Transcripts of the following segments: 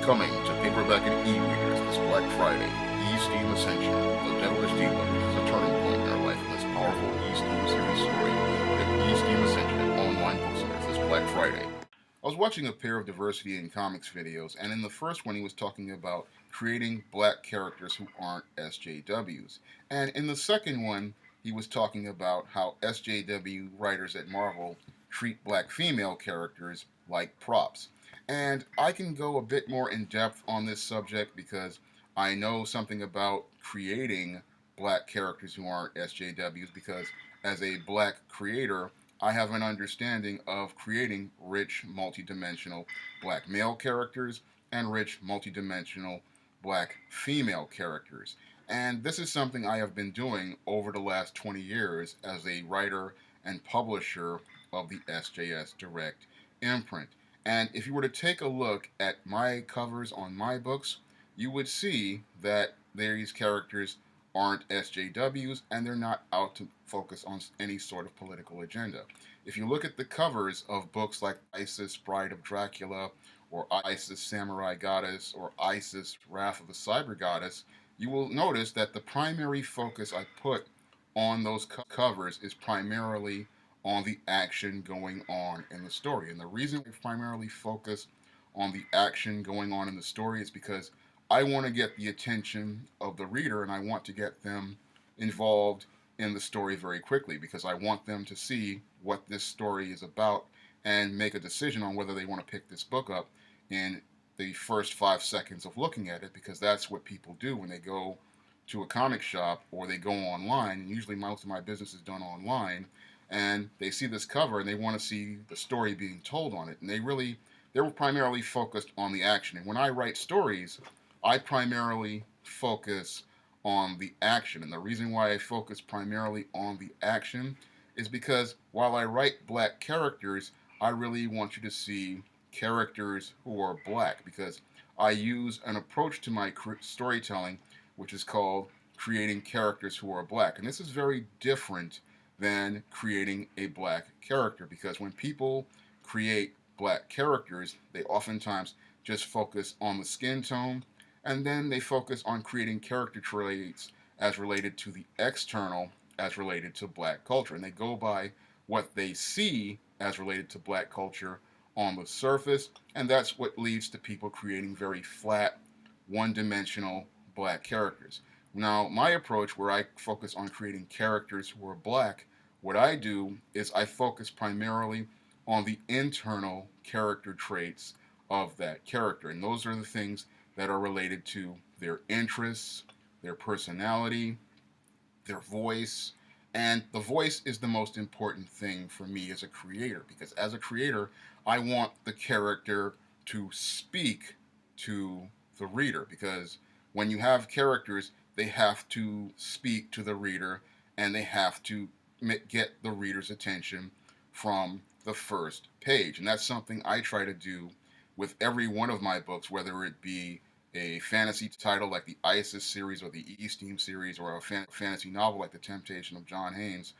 Coming to paperback and e-readers this Black Friday, E-Steam Ascension, The Devil SJW reaches a turning point in their life in this powerful E-Steam series story at E-Steam Ascension at online bookstores this Black Friday. I was watching a pair of diversity in comics videos, and in the first one he was talking about creating black characters who aren't SJWs. And in the second one, he was talking about how SJW writers at Marvel treat black female characters like props. And I can go a bit more in depth on this subject because I know something about creating black characters who aren't SJWs because as a black creator, I have an understanding of creating rich, multidimensional black male characters and rich, multidimensional black female characters. And this is something I have been doing over the last 20 years as a writer and publisher of the SJS Direct imprint. And if you were to take a look at my covers on my books, you would see that these characters aren't SJWs and they're not out to focus on any sort of political agenda. If you look at the covers of books like Isis, Bride of Dracula, or Isis, Samurai Goddess, or Isis, Wrath of the Cyber Goddess, you will notice that the primary focus I put on those covers is primarily on the action going on in the story. And the reason we primarily focus on the action going on in the story is because I want to get the attention of the reader and I want to get them involved in the story very quickly because I want them to see what this story is about and make a decision on whether they want to pick this book up in the first 5 seconds of looking at it, because that's what people do when they go to a comic shop or they go online, and usually most of my business is done online, and they see this cover and they want to see the story being told on it, and they're primarily focused on the action. And when I write stories, I primarily focus on the action. And the reason why I focus primarily on the action is because while I write black characters, I really want you to see characters who are black, because I use an approach to my storytelling which is called creating characters who are black. And this is very different than creating a black character, because when people create black characters, they oftentimes just focus on the skin tone, and then they focus on creating character traits as related to the external, as related to black culture. And they go by what they see as related to black culture on the surface, and that's what leads to people creating very flat, one-dimensional black characters. Now, my approach, where I focus on creating characters who are black, what I do is I focus primarily on the internal character traits of that character, and those are the things that are related to their interests, their personality, their voice. And the voice is the most important thing for me as a creator, because as a creator, I want the character to speak to the reader, because when you have characters, they have to speak to the reader and they have to get the reader's attention from the first page. And that's something I try to do with every one of my books, whether it be a fantasy title like the Isis series or the E-Steam series, or a fantasy novel like The Temptation of John Haynes,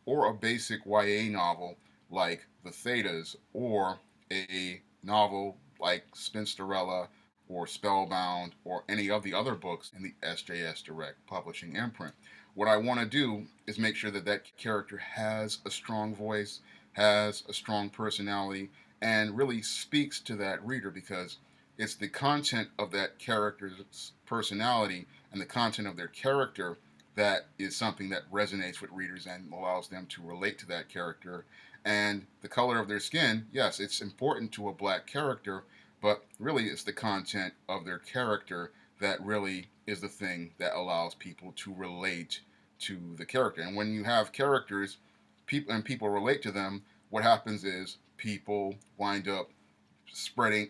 or a basic YA novel like The Thetas, or a novel like Spinsterella or Spellbound, or any of the other books in the SJS Direct Publishing imprint. What I want to do is make sure that that character has a strong voice, has a strong personality, and really speaks to that reader, because it's the content of that character's personality and the content of their character that is something that resonates with readers and allows them to relate to that character. And the color of their skin, yes, it's important to a black character, but really it's the content of their character that really is the thing that allows people to relate to the character. And when you have characters, people relate to them, what happens is people wind up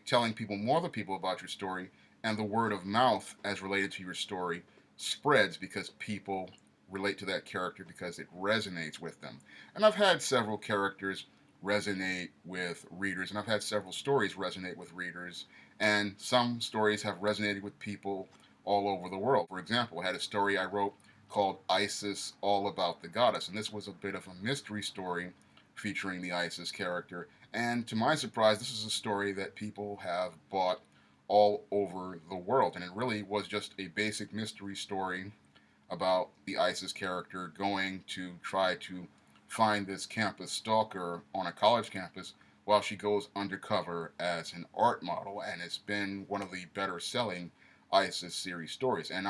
telling more other people about your story, and the word of mouth as related to your story spreads because people relate to that character because it resonates with them. And I've had several characters resonate with readers, and I've had several stories resonate with readers, and some stories have resonated with people all over the world. For example, I had a story I wrote called Isis, All About the Goddess, and this was a bit of a mystery story featuring the Isis character, and to my surprise, this is a story that people have bought all over the world. And it really was just a basic mystery story about the ISIS character going to try to find this campus stalker on a college campus while she goes undercover as an art model. And it's been one of the better selling ISIS series stories. And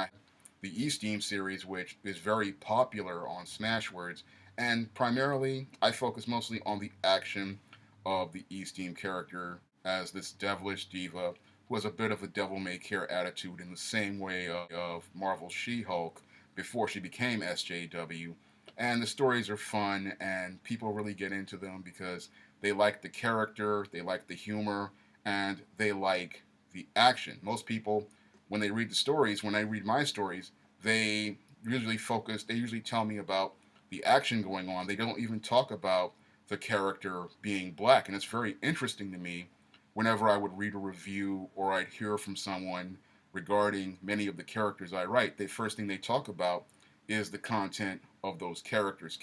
the E-Steam series, which is very popular on Smashwords, and primarily I focus mostly on the action of the E-Steam character as this devilish diva who has a bit of a devil-may-care attitude in the same way of Marvel's She-Hulk before she became SJW. And the stories are fun, and people really get into them because they like the character, they like the humor, and they like the action. Most people, when they read the stories, when I read my stories, they they usually tell me about the action going on. They don't even talk about the character being black. And it's very interesting to me whenever I would read a review or I'd hear from someone regarding many of the characters I write. The first thing they talk about is the content of those characters.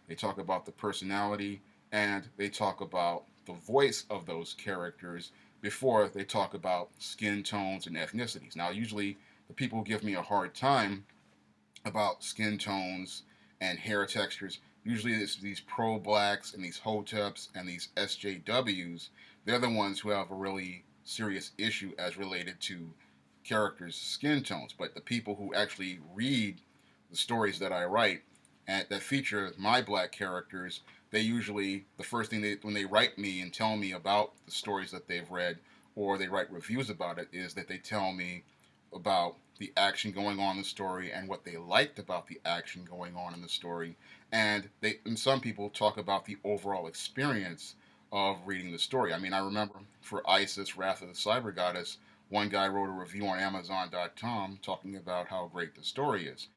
They talk about the personality, and they talk about the voice of those characters before they talk about skin tones and ethnicities. Now, usually the people who give me a hard time about skin tones and hair textures, usually it's these pro-blacks and these hoteps and these SJWs. They're the ones who have a really serious issue as related to characters' skin tones. But the people who actually read the stories that I write and that feature my black characters, they usually, the first thing when they write me and tell me about the stories that they've read, or they write reviews about it, is that they tell me about the action going on in the story and what they liked about the action going on in the story. And some people talk about the overall experience of reading the story. I mean, I remember for ISIS, Wrath of the Cyber Goddess, one guy wrote a review on Amazon.com talking about how great the story is.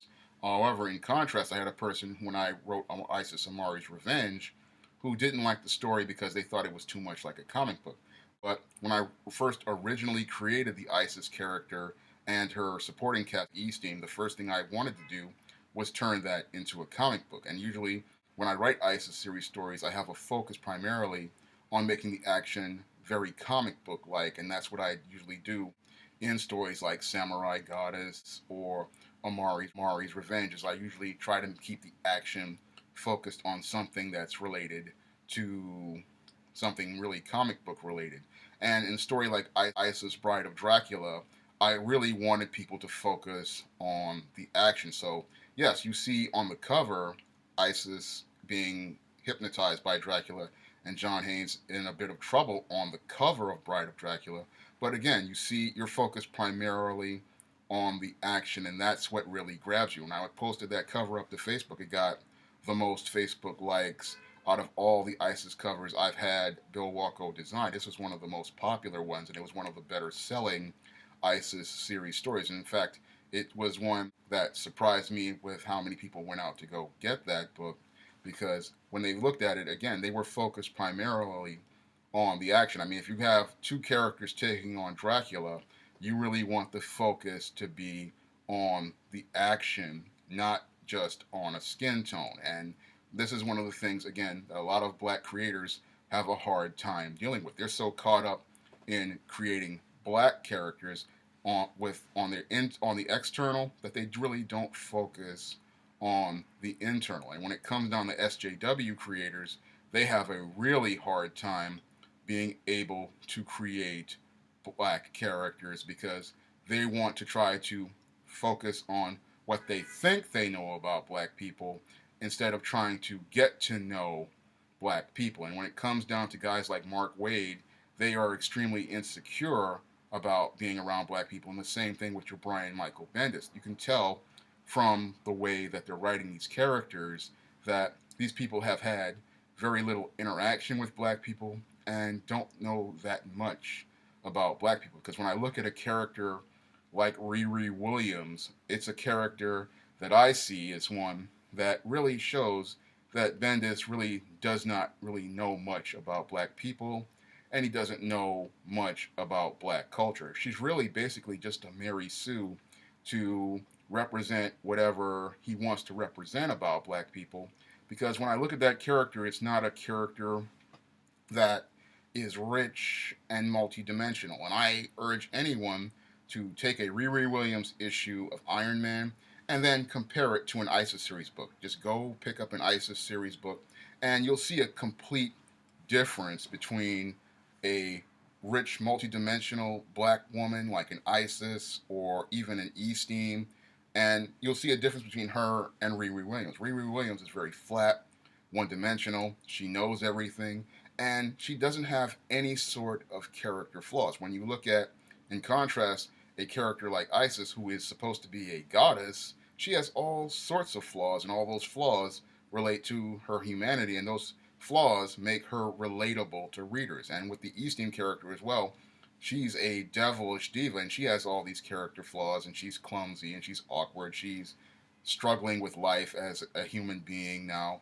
However, in contrast, I had a person when I wrote ISIS Amari's Revenge who didn't like the story because they thought it was too much like a comic book. But when I first originally created the ISIS character and her supporting cast E-Steam, the first thing I wanted to do was turn that into a comic book. And usually when I write ISIS series stories, I have a focus primarily on making the action very comic book-like, and that's what I usually do in stories like Samurai Goddess or Amari's Revenge, is I usually try to keep the action focused on something that's related to something really comic book related. And in a story like Isis Bride of Dracula, I really wanted people to focus on the action. So yes, you see on the cover Isis being hypnotized by Dracula and John Haynes in a bit of trouble on the cover of Bride of Dracula. But again, you see you're focused primarily on the action, and that's what really grabs you. And I posted that cover up to Facebook. It got the most Facebook likes out of all the ISIS covers I've had Bill Walko design. This was one of the most popular ones, and it was one of the better selling ISIS series stories. And in fact, it was one that surprised me with how many people went out to go get that book, because when they looked at it, again, they were focused primarily on the action. I mean, if you have two characters taking on Dracula, you really want the focus to be on the action, not just on a skin tone. And this is one of the things, again, that a lot of black creators have a hard time dealing with. They're so caught up in creating black characters on the external that they really don't focus on the internal. And when it comes down to SJW creators, they have a really hard time being able to create black characters because they want to try to focus on what they think they know about black people instead of trying to get to know black people. And when it comes down to guys like Mark Waid, they are extremely insecure about being around black people. And the same thing with your Brian Michael Bendis. You can tell from the way that they're writing these characters that these people have had very little interaction with black people and don't know that much about black people. Because when I look at a character like Riri Williams, it's a character that I see as one that really shows that Bendis really does not really know much about black people, and he doesn't know much about black culture. She's really basically just a Mary Sue to represent whatever he wants to represent about black people. Because when I look at that character, it's not a character that is rich and multidimensional. And I urge anyone to take a Riri Williams issue of Iron Man and then compare it to an ISIS series book. Just go pick up an ISIS series book, and you'll see a complete difference between a rich, multidimensional black woman like an Isis or even an E-Steam, and you'll see a difference between her and Riri Williams. Riri Williams is very flat, one-dimensional. She knows everything, and she doesn't have any sort of character flaws. When you look at, in contrast, a character like Isis, who is supposed to be a goddess, she has all sorts of flaws, and all those flaws relate to her humanity, and those flaws make her relatable to readers. And with the Easting character as well, she's a devilish diva, and she has all these character flaws, and she's clumsy, and she's awkward, she's struggling with life as a human being now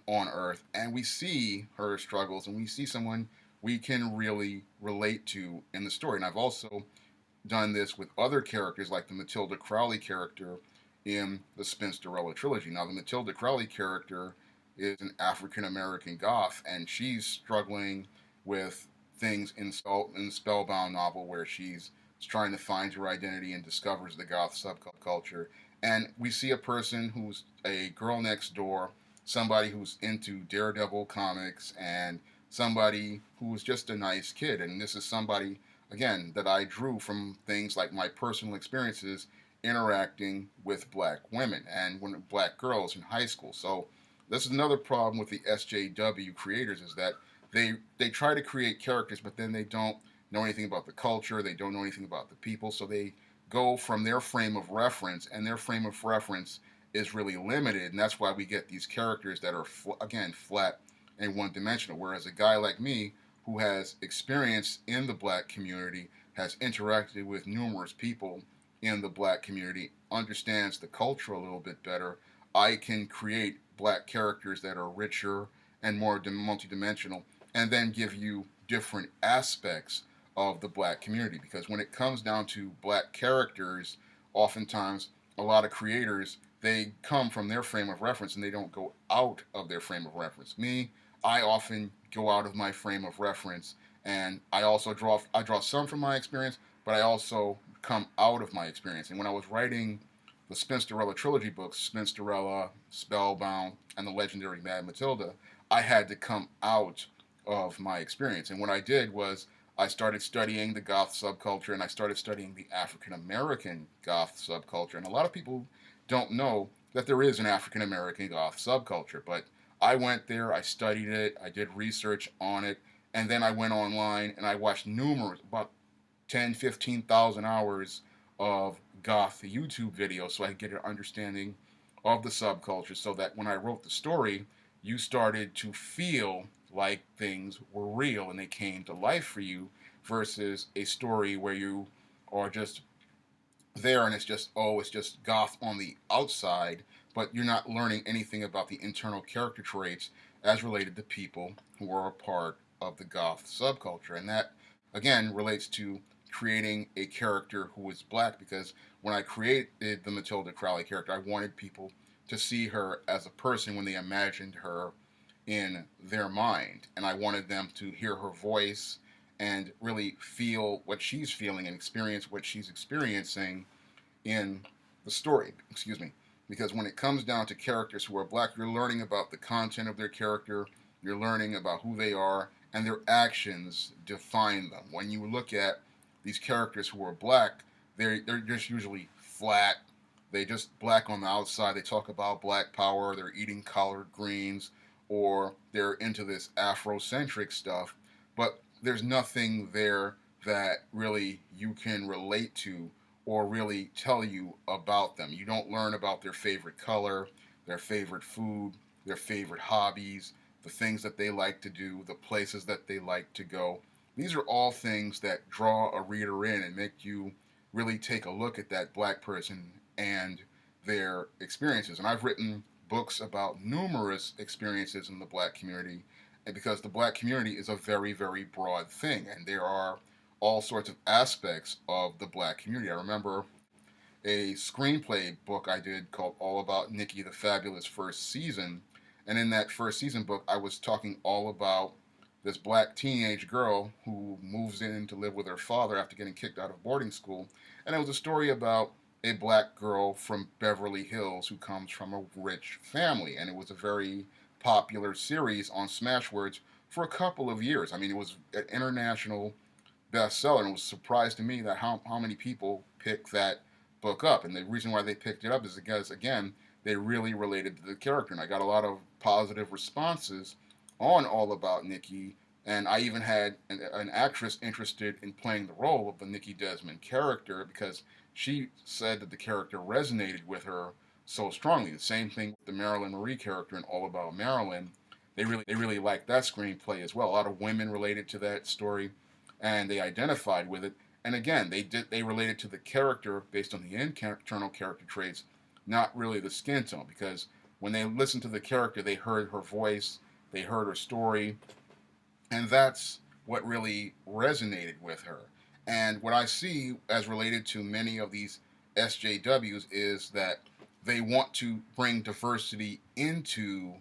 on Earth, and we see her struggles, and we see someone we can really relate to in the story. And I've also done this with other characters like the Matilda Crowley character in the Spinsterella trilogy. Now, the Matilda Crowley character is an African American goth, and she's struggling with things in the Spellbound novel where she's trying to find her identity and discovers the goth subculture. And we see a person who's a girl next door, somebody who's into Daredevil comics, and somebody who's just a nice kid. And this is somebody, again, that I drew from things like my personal experiences interacting with black women and black girls in high school. So this is another problem with the SJW creators, is that they try to create characters, but then they don't know anything about the culture, they don't know anything about the people, so they go from their frame of reference, and their frame of reference is really limited, and that's why we get these characters that are, again, flat and one-dimensional, whereas a guy like me, who has experience in the black community, has interacted with numerous people in the black community, understands the culture a little bit better, I can create black characters that are richer and more multidimensional, and then give you different aspects of the black community. Because when it comes down to black characters, oftentimes a lot of creators, they come from their frame of reference and they don't go out of their frame of reference. Me, I often go out of my frame of reference, and I draw some from my experience, but I also come out of my experience. And when I was writing the Spinsterella trilogy books, Spinsterella, Spellbound, and the legendary Mad Matilda, I had to come out of my experience. And what I did was I started studying the goth subculture, and I started studying the African American goth subculture. And a lot of people don't know that there is an African American goth subculture, but I went there, I studied it, I did research on it, and then I went online and I watched about 10, 15,000 hours of goth YouTube videos so I could get an understanding of the subculture, so that when I wrote the story, you started to feel like things were real and they came to life for you, versus a story where you are just there and it's just goth on the outside, but you're not learning anything about the internal character traits as related to people who are a part of the goth subculture. And that, again, relates to creating a character who is black, because when I created the Matilda Crowley character, I wanted people to see her as a person when they imagined her in their mind, and I wanted them to hear her voice and really feel what she's feeling and experience what she's experiencing in the story. Excuse me. Because when it comes down to characters who are black, you're learning about the content of their character, you're learning about who they are, and their actions define them. When you look at these characters who are black, they're just usually flat. They just black on the outside. They talk about black power, they're eating collard greens, or they're into this Afrocentric stuff, but there's nothing there that really you can relate to or really tell you about them. You don't learn about their favorite color, their favorite food, their favorite hobbies, the things that they like to do, the places that they like to go. These are all things that draw a reader in and make you really take a look at that black person and their experiences. And I've written books about numerous experiences in the black community, and because the black community is a very, very broad thing, and there are all sorts of aspects of the black community. I remember a screenplay book I did called All About Nikki the Fabulous first season, and in that first season book I was talking all about this black teenage girl who moves in to live with her father after getting kicked out of boarding school. And it was a story about a black girl from Beverly Hills who comes from a rich family. And it was a very popular series on Smashwords for a couple of years. I mean, it was an international bestseller, and it was a surprise to me that how many people picked that book up. And the reason why they picked it up is because, again, they really related to the character. And I got a lot of positive responses on All About Nikki. And I even had an actress interested in playing the role of the Nikki Desmond character because she said that the character resonated with her so strongly. The same thing with the Marilyn Marie character in All About Marilyn. They really liked that screenplay as well. A lot of women related to that story, and they identified with it. And again, they related to the character based on the internal character traits, not really the skin tone. Because when they listened to the character, they heard her voice, they heard her story, and that's what really resonated with her. And what I see as related to many of these SJWs is that they want to bring diversity into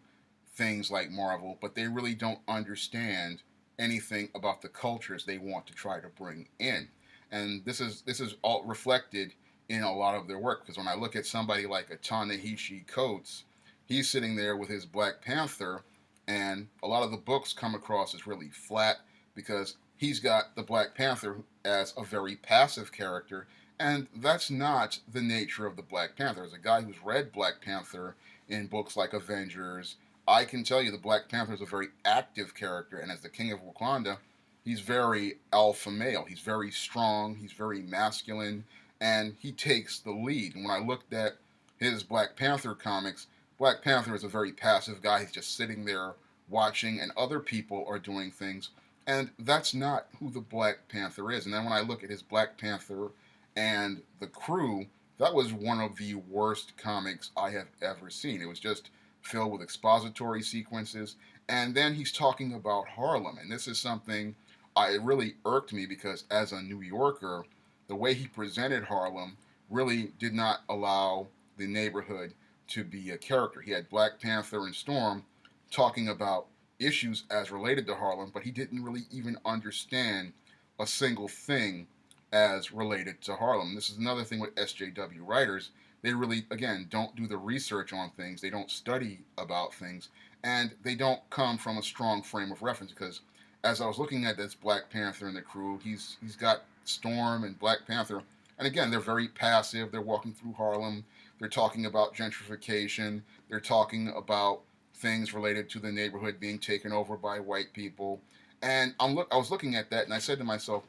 things like Marvel, but they really don't understand anything about the cultures they want to try to bring in. And this is all reflected in a lot of their work. Because when I look at somebody like a Ta-Nehisi Coates, he's sitting there with his Black Panther, and a lot of the books come across as really flat because he's got the Black Panther as a very passive character, and that's not the nature of the Black Panther. As a guy who's read Black Panther in books like Avengers, I can tell you the Black Panther is a very active character, and as the King of Wakanda, he's very alpha male. He's very strong, he's very masculine, and he takes the lead. And when I looked at his Black Panther comics, Black Panther is a very passive guy. He's just sitting there watching, and other people are doing things. And that's not who the Black Panther is. And then when I look at his Black Panther and the Crew, that was one of the worst comics I have ever seen. It was just filled with expository sequences. And then he's talking about Harlem. And this is something it really irked me because as a New Yorker, the way he presented Harlem really did not allow the neighborhood to be a character. He had Black Panther and Storm talking about issues as related to Harlem, but he didn't really even understand a single thing as related to Harlem. This is another thing with SJW writers. They really, again, don't do the research on things. They don't study about things, and they don't come from a strong frame of reference. Because as I was looking at this Black Panther and the Crew, he's got Storm and Black Panther, and again, they're very passive. They're walking through Harlem. They're talking about gentrification. They're talking about things related to the neighborhood being taken over by white people. And I was looking at that, and I said to myself,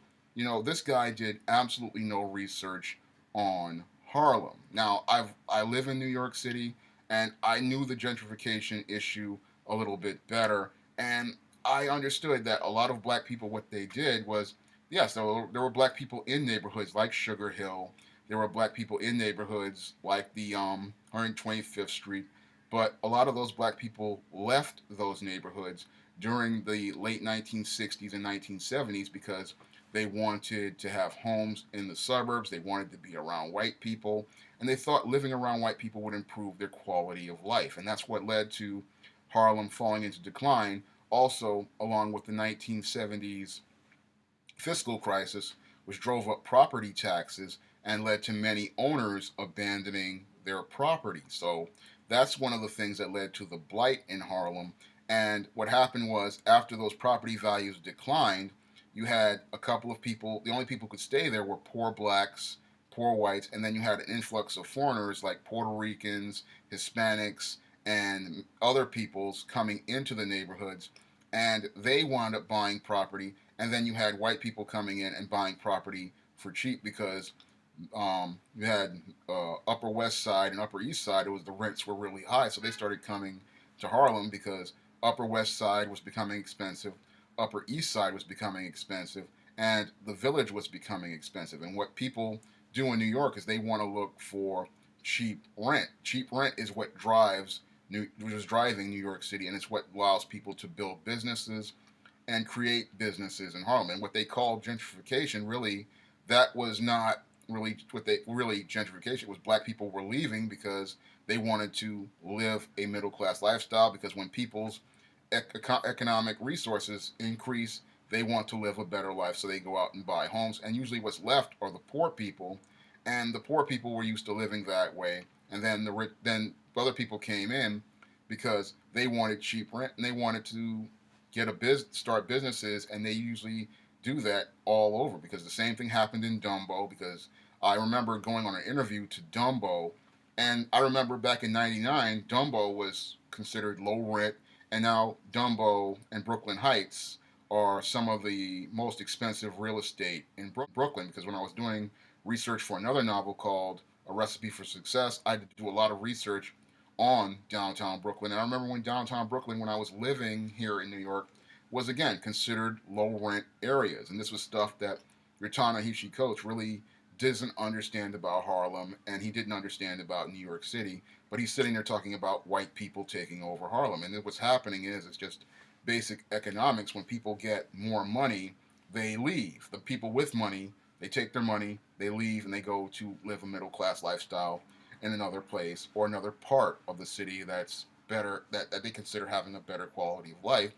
this guy did absolutely no research on Harlem. Now, I live in New York City, and I knew the gentrification issue a little bit better, and I understood that a lot of black people, what they did was, yes, there were black people in neighborhoods like Sugar Hill. There were black people in neighborhoods like the 125th Street, but a lot of those black people left those neighborhoods during the late 1960s and 1970s because they wanted to have homes in the suburbs. They wanted to be around white people, and they thought living around white people would improve their quality of life. And that's what led to Harlem falling into decline, also along with the 1970s fiscal crisis, which drove up property taxes and led to many owners abandoning their property. So that's one of the things that led to the blight in Harlem. And what happened was, after those property values declined, you had a couple of people, the only people who could stay there were poor blacks, poor whites, and then you had an influx of foreigners like Puerto Ricans, Hispanics, and other peoples coming into the neighborhoods, and they wound up buying property, and then you had white people coming in and buying property for cheap because you had Upper West Side and Upper East Side. The rents were really high, so they started coming to Harlem because Upper West Side was becoming expensive, Upper East Side was becoming expensive, and the Village was becoming expensive. And what people do in New York is they want to look for cheap rent. Cheap rent is what was driving New York City, and it's what allows people to build businesses and create businesses in Harlem. And what they call gentrification, really, that was not really gentrification. It was black people were leaving because they wanted to live a middle class lifestyle. Because when people's economic resources increase, they want to live a better life, so they go out and buy homes. And usually, what's left are the poor people, and the poor people were used to living that way. And then then other people came in because they wanted cheap rent and they wanted to get a start businesses, and they usually do that all over because the same thing happened in Dumbo. Because I remember going on an interview to Dumbo, and I remember back in '99, Dumbo was considered low rent, and now Dumbo and Brooklyn Heights are some of the most expensive real estate in Brooklyn. Because when I was doing research for another novel called A Recipe for Success, I had to do a lot of research on downtown Brooklyn. And I remember when downtown Brooklyn, when I was living here in New York, was again considered low rent areas. And this was stuff that Rutana Coates really doesn't understand about Harlem, and he didn't understand about New York City. But he's sitting there talking about white people taking over Harlem. And what's happening is it's just basic economics. When people get more money, they leave. The people with money, they take their money, they leave, and they go to live a middle class lifestyle in another place or another part of the city that's better, that they consider having a better quality of life.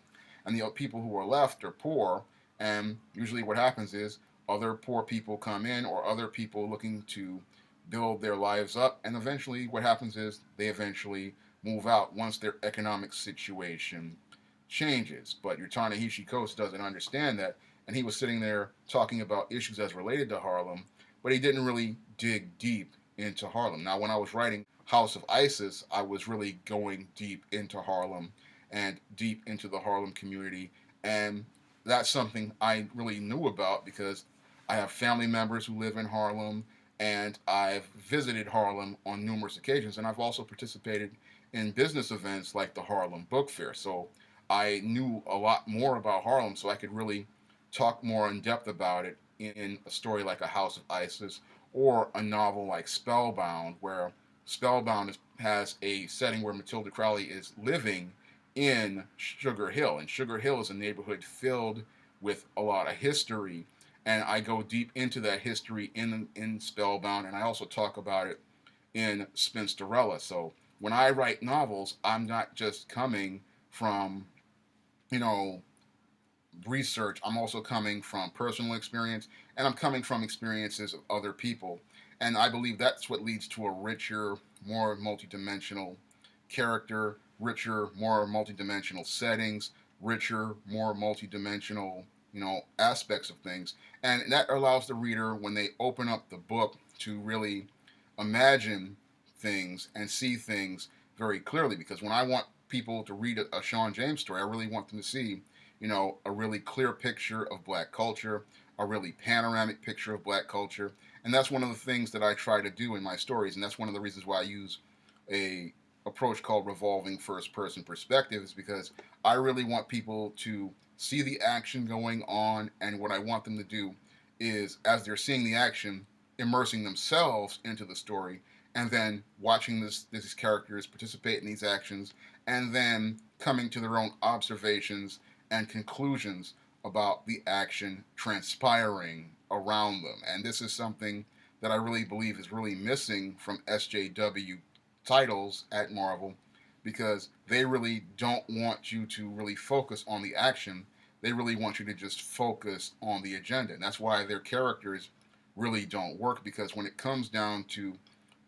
And the people who are left are poor, and usually what happens is other poor people come in, or other people looking to build their lives up, and eventually what happens is they eventually move out once their economic situation changes. But your Ta-Nehisi Coates doesn't understand that, and he was sitting there talking about issues as related to Harlem, but he didn't really dig deep into Harlem. Now, when I was writing House of Isis, I was really going deep into Harlem and deep into the Harlem community, and that's something I really knew about because I have family members who live in Harlem, and I've visited Harlem on numerous occasions, and I've also participated in business events like the Harlem Book Fair. So I knew a lot more about Harlem, so I could really talk more in depth about it in a story like A House of Isis or a novel like Spellbound, where has a setting where Matilda Crowley is living in Sugar Hill, and Sugar Hill is a neighborhood filled with a lot of history, and I go deep into that history in Spellbound, and I also talk about it in Spinsterella. So when I write novels, I'm not just coming from, you know, research. I'm also coming from personal experience, and I'm coming from experiences of other people. And I believe that's what leads to a richer, more multidimensional character, richer, more multidimensional settings, richer, more multidimensional, aspects of things. And that allows the reader, when they open up the book, to really imagine things and see things very clearly. Because when I want people to read a Shawn James story, I really want them to see, a really clear picture of black culture, a really panoramic picture of black culture. And that's one of the things that I try to do in my stories. And that's one of the reasons why I use a approach called revolving first person perspective, is because I really want people to see the action going on, and what I want them to do is, as they're seeing the action, immersing themselves into the story, and then watching these characters participate in these actions, and then coming to their own observations and conclusions about the action transpiring around them. And this is something that I really believe is really missing from SJW titles at Marvel, because they really don't want you to really focus on the action. They really want you to just focus on the agenda. And that's why their characters really don't work, because when it comes down to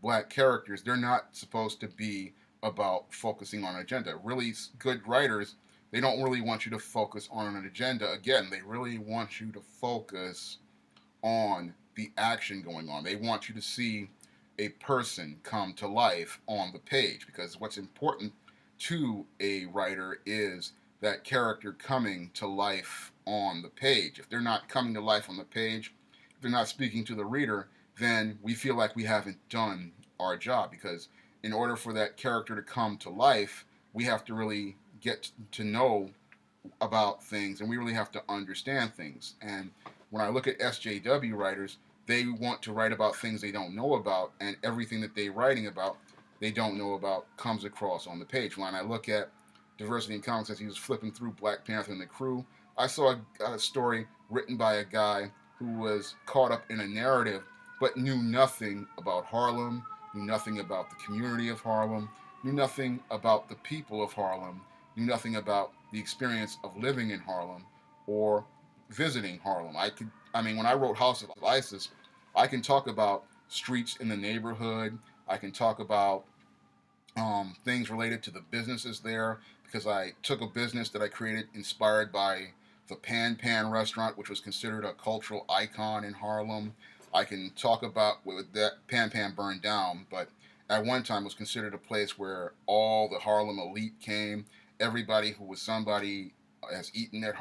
black characters, they're not supposed to be about focusing on an agenda. Really good writers, they don't really want you to focus on an agenda. Again, they really want you to focus on the action going on. They want you to see a person come to life on the page, because what's important to a writer is that character coming to life on the page. If they're not coming to life on the page, if they're not speaking to the reader, then we feel like we haven't done our job, because in order for that character to come to life, we have to really get to know about things, and we really have to understand things. And when I look at SJW writers, they want to write about things they don't know about, and everything that they're writing about they don't know about comes across on the page. When I look at Diversity in Comics, as he was flipping through Black Panther and the Crew, I saw a story written by a guy who was caught up in a narrative but knew nothing about Harlem, knew nothing about the community of Harlem, knew nothing about the people of Harlem, knew nothing about the experience of living in Harlem or visiting Harlem. I mean, when I wrote House of Isis, I can talk about streets in the neighborhood. I can talk about things related to the businesses there because I took a business that I created inspired by the Pan Pan restaurant, which was considered a cultural icon in Harlem. I can talk about with that Pan Pan burned down, but at one time was considered a place where all the Harlem elite came. Everybody who was somebody has eaten at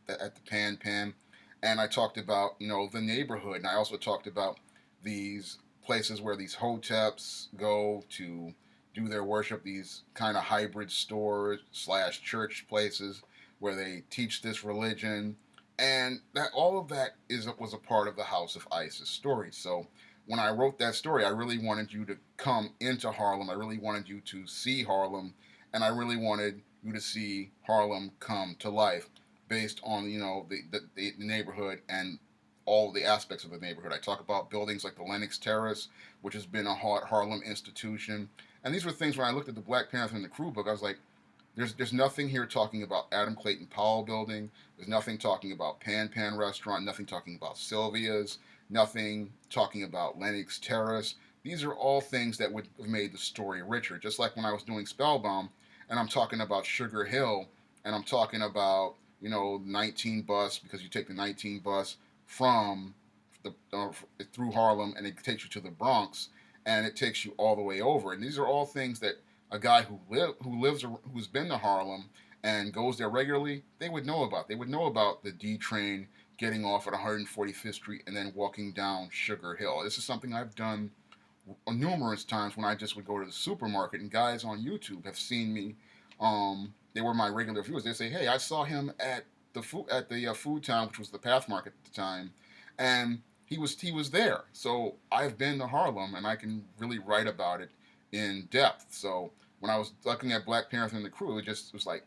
the Pan Pan, and I talked about the neighborhood, and I also talked about these places where these hoteps go to do their worship, these kind of hybrid stores slash church places where they teach this religion, and that all of that was a part of the House of Isis story. So when I wrote that story, I really wanted you to come into Harlem. I really wanted you to see Harlem, and I really wanted you to see Harlem come to life based on the neighborhood and all the aspects of the neighborhood. I talk about buildings like the Lenox Terrace, which has been a Harlem institution. And these were things when I looked at the Black Panther and the Crew book, I was like, there's nothing here talking about Adam Clayton Powell building. There's nothing talking about Pan Pan Restaurant, nothing talking about Sylvia's, nothing talking about Lenox Terrace. These are all things that would have made the story richer. Just like when I was doing Spellbound and I'm talking about Sugar Hill and I'm talking about, 19 bus, because you take the 19 bus from through Harlem and it takes you to the Bronx and it takes you all the way over. And these are all things that a guy who's been to Harlem and goes there regularly, they would know about. They would know about the D train getting off at 145th Street and then walking down Sugar Hill. This is something I've done numerous times when I just would go to the supermarket, and guys on YouTube have seen me. They were my regular viewers. They say, "Hey, I saw him at the Food Town, which was the Path Market at the time, and he was there." So I've been to Harlem, and I can really write about it in depth. So when I was looking at Black Panther and the Crew, it was like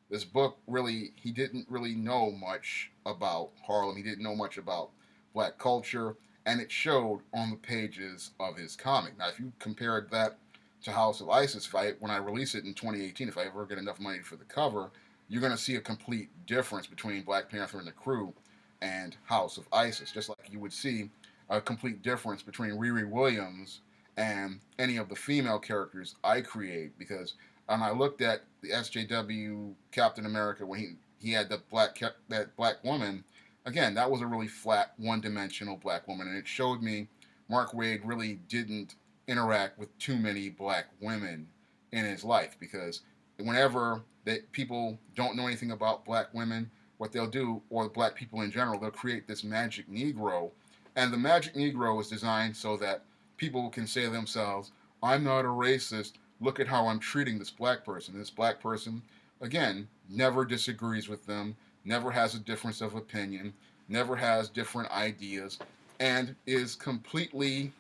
this book really, he didn't really know much about Harlem. He didn't know much about black culture, and it showed on the pages of his comic. Now, if you compared that to House of Isis, when I release it in 2018, if I ever get enough money for the cover, you're going to see a complete difference between Black Panther and the Crew and House of Isis, just like you would see a complete difference between Riri Williams and any of the female characters I create, because when I looked at the SJW Captain America when he had that black woman, again, that was a really flat, one-dimensional black woman, and it showed me Mark Waid really didn't interact with too many black women in his life, because whenever people don't know anything about black women, what they'll do, or black people in general, they'll create this magic Negro, and the magic Negro is designed so that people can say to themselves, "I'm not a racist. Look at how I'm treating this black person." This black person, again, never disagrees with them, never has a difference of opinion, never has different ideas, and is completely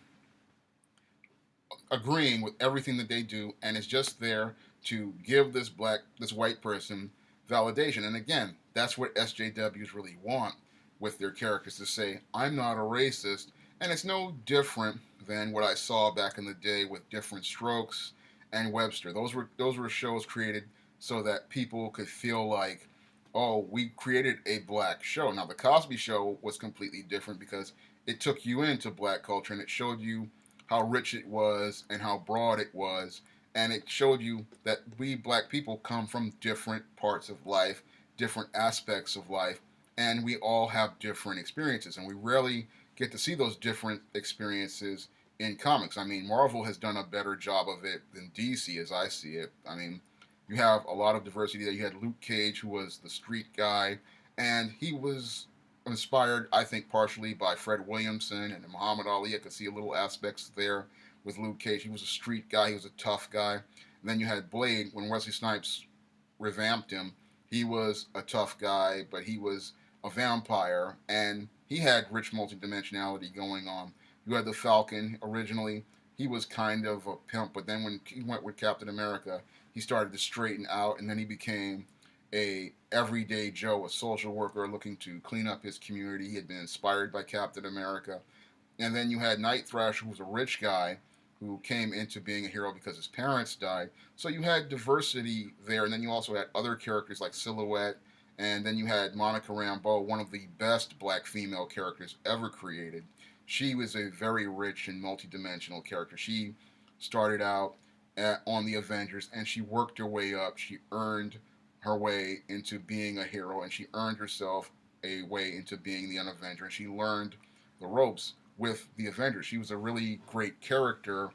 agreeing with everything that they do, and is just there to give this white person validation. And again, that's what SJWs really want with their characters, to say, "I'm not a racist." And it's no different than what I saw back in the day with Different Strokes and Webster. Those were shows created so that people could feel like, oh, we created a black show. Now, the Cosby Show was completely different because it took you into black culture and it showed you how rich it was and how broad it was, and it showed you that we black people come from different parts of life, different aspects of life, and we all have different experiences, and we rarely get to see those different experiences in comics. I mean, Marvel has done a better job of it than DC, as I see it. I mean, you have a lot of diversity there. You had Luke Cage, who was the street guy, and he was inspired, I think, partially by Fred Williamson and Muhammad Ali. I could see a little aspects there with Luke Cage. He was a street guy. He was a tough guy. And then you had Blade. When Wesley Snipes revamped him, he was a tough guy, but he was a vampire, and he had rich multidimensionality going on. You had the Falcon. Originally, he was kind of a pimp, but then when he went with Captain America, he started to straighten out, and then he became a everyday Joe, a social worker looking to clean up his community. He had been inspired by Captain America. And then you had Night Thrasher, who was a rich guy, who came into being a hero because his parents died. So you had diversity there, and then you also had other characters like Silhouette, and then you had Monica Rambeau, one of the best black female characters ever created. She was a very rich and multidimensional character. She started out on the Avengers, and she worked her way up. She earned her way into being a hero, and she earned herself a way into being the Avenger, and she learned the ropes with the Avengers. She was a really great character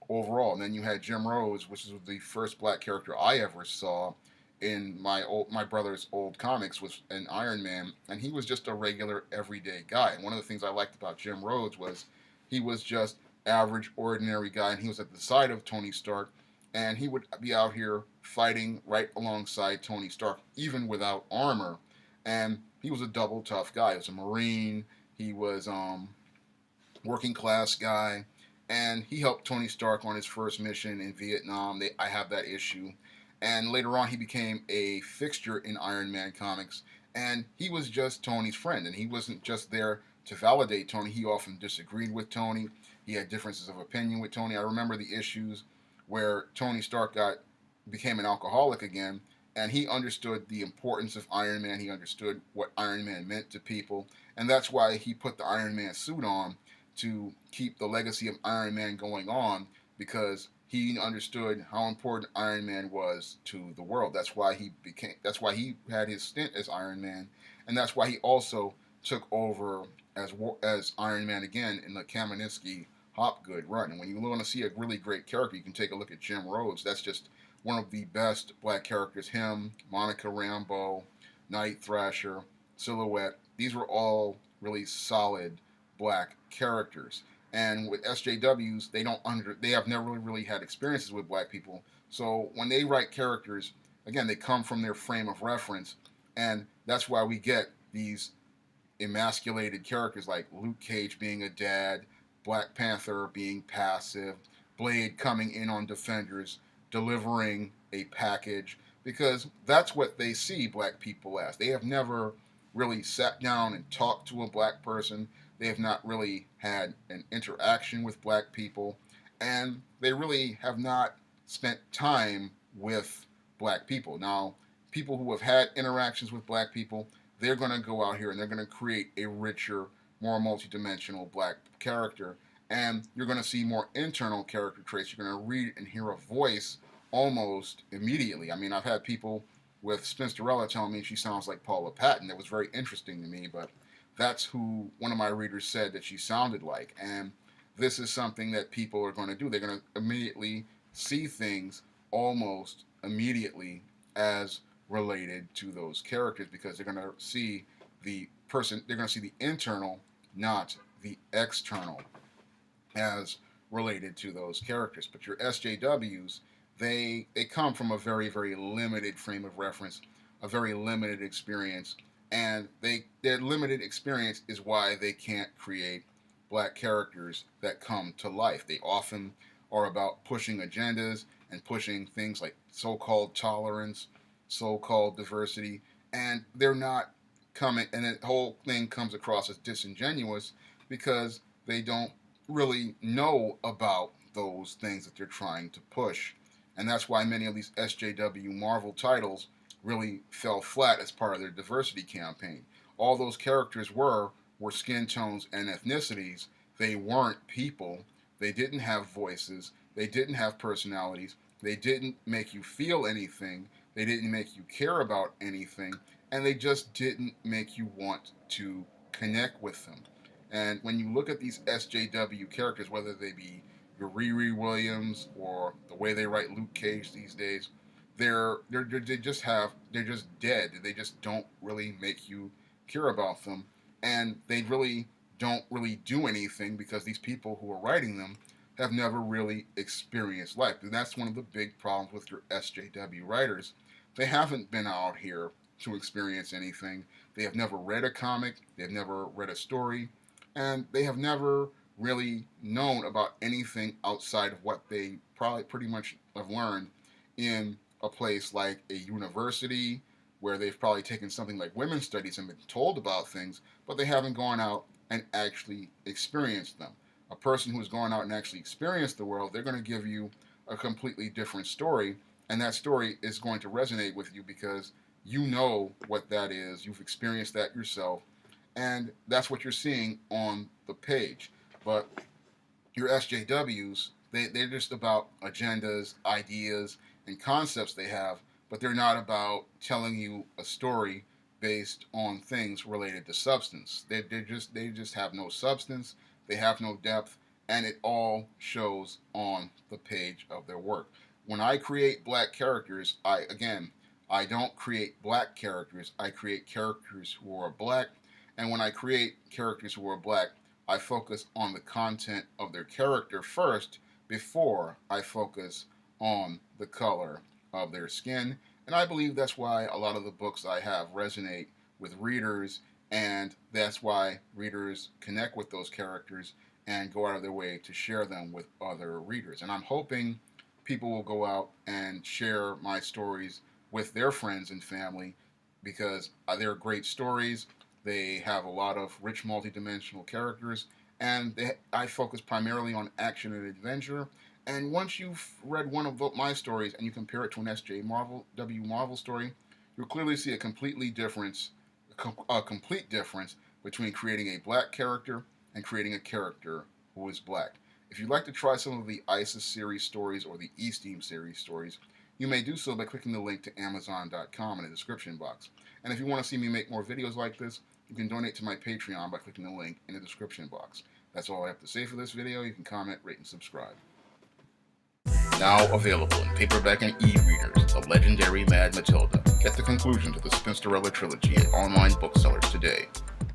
overall. And then you had Jim Rhodes, which was the first black character I ever saw in my brother's old comics, was an Iron Man, and he was just a regular everyday guy. And one of the things I liked about Jim Rhodes was he was just average, ordinary guy, and he was at the side of Tony Stark, and he would be out here fighting right alongside Tony Stark, even without armor. And he was a double tough guy. He was a Marine. He was working class guy, and he helped Tony Stark on his first mission in Vietnam. I have that issue, and later on he became a fixture in Iron Man comics, and he was just Tony's friend, and he wasn't just there to validate Tony. He often disagreed with Tony. He had differences of opinion with Tony. I remember the issues where Tony Stark became an alcoholic again, and he understood the importance of Iron Man. He understood what Iron Man meant to people, and that's why he put the Iron Man suit on to keep the legacy of Iron Man going on, because he understood how important Iron Man was to the world. That's why he had his stint as Iron Man, and that's why he also took over as Iron Man again in the Kaminsky Hopgood run. And when you want to see a really great character, you can take a look at Jim Rhodes. That's just one of the best black characters. Him, Monica Rambeau, Night Thrasher, Silhouette. These were all really solid black characters. And with SJWs, they have never really had experiences with black people. So when they write characters, again, they come from their frame of reference, and that's why we get these emasculated characters like Luke Cage being a dad, Black Panther being passive, Blade coming in on Defenders, delivering a package, because that's what they see black people as. They have never really sat down and talked to a black person. They have not really had an interaction with black people, and they really have not spent time with black people. Now, people who have had interactions with black people, they're going to go out here and they're going to create a richer, more multidimensional black character, and you're going to see more internal character traits. You're going to read and hear a voice almost immediately. I mean, I've had people with Spinsterella telling me she sounds like Paula Patton. That was very interesting to me, but that's who one of my readers said that she sounded like. And this is something that people are going to do. They're going to immediately see things almost immediately as related to those characters, because they're going to see the person, they're going to see the internal, not the external, as related to those characters. But your SJWs, they come from a very, very limited frame of reference, a very limited experience, and their limited experience is why they can't create black characters that come to life. They often are about pushing agendas and pushing things like so-called tolerance, so-called diversity, and they're not coming, and the whole thing comes across as disingenuous because they don't really know about those things that they're trying to push. And that's why many of these SJW Marvel titles really fell flat as part of their diversity campaign. All those characters were skin tones and ethnicities. They weren't people. They didn't have voices. They didn't have personalities. They didn't make you feel anything. They didn't make you care about anything. And they just didn't make you want to connect with them. And when you look at these SJW characters, whether they be your Riri Williams or the way they write Luke Cage these days, they're just dead. They just don't really make you care about them, and they really don't really do anything because these people who are writing them have never really experienced life. And that's one of the big problems with your SJW writers. They haven't been out here to experience anything. They have never read a comic. They've never read a story, and they have never really known about anything outside of what they probably pretty much have learned in a place like a university, where they've probably taken something like women's studies and been told about things, but they haven't gone out and actually experienced them. A person who's gone out and actually experienced the world, they're going to give you a completely different story, and that story is going to resonate with you because you know what that is. You've experienced that yourself, and that's what you're seeing on the page. But your SJWs, they're just about agendas, ideas, and concepts they have, but they're not about telling you a story based on things related to substance. They just have no substance, they have no depth, and it all shows on the page of their work. When I create black characters, I don't create black characters, I create characters who are black, and when I create characters who are black, I focus on the content of their character first before I focus on the color of their skin. And I believe that's why a lot of the books I have resonate with readers, and that's why readers connect with those characters and go out of their way to share them with other readers. And I'm hoping people will go out and share my stories with their friends and family because they're great stories. They have a lot of rich multidimensional characters, and I focus primarily on action and adventure. And once you've read one of my stories and you compare it to an SJW Marvel story, you'll clearly see a complete difference between creating a black character and creating a character who is black. If you'd like to try some of the ISIS series stories or the E-Steam series stories, you may do so by clicking the link to Amazon.com in the description box. And if you want to see me make more videos like this, you can donate to my Patreon by clicking the link in the description box. That's all I have to say for this video. You can comment, rate, and subscribe. Now available in paperback and e-readers, the legendary Mad Matilda. Get the conclusion to the Spinsterella trilogy at online booksellers today.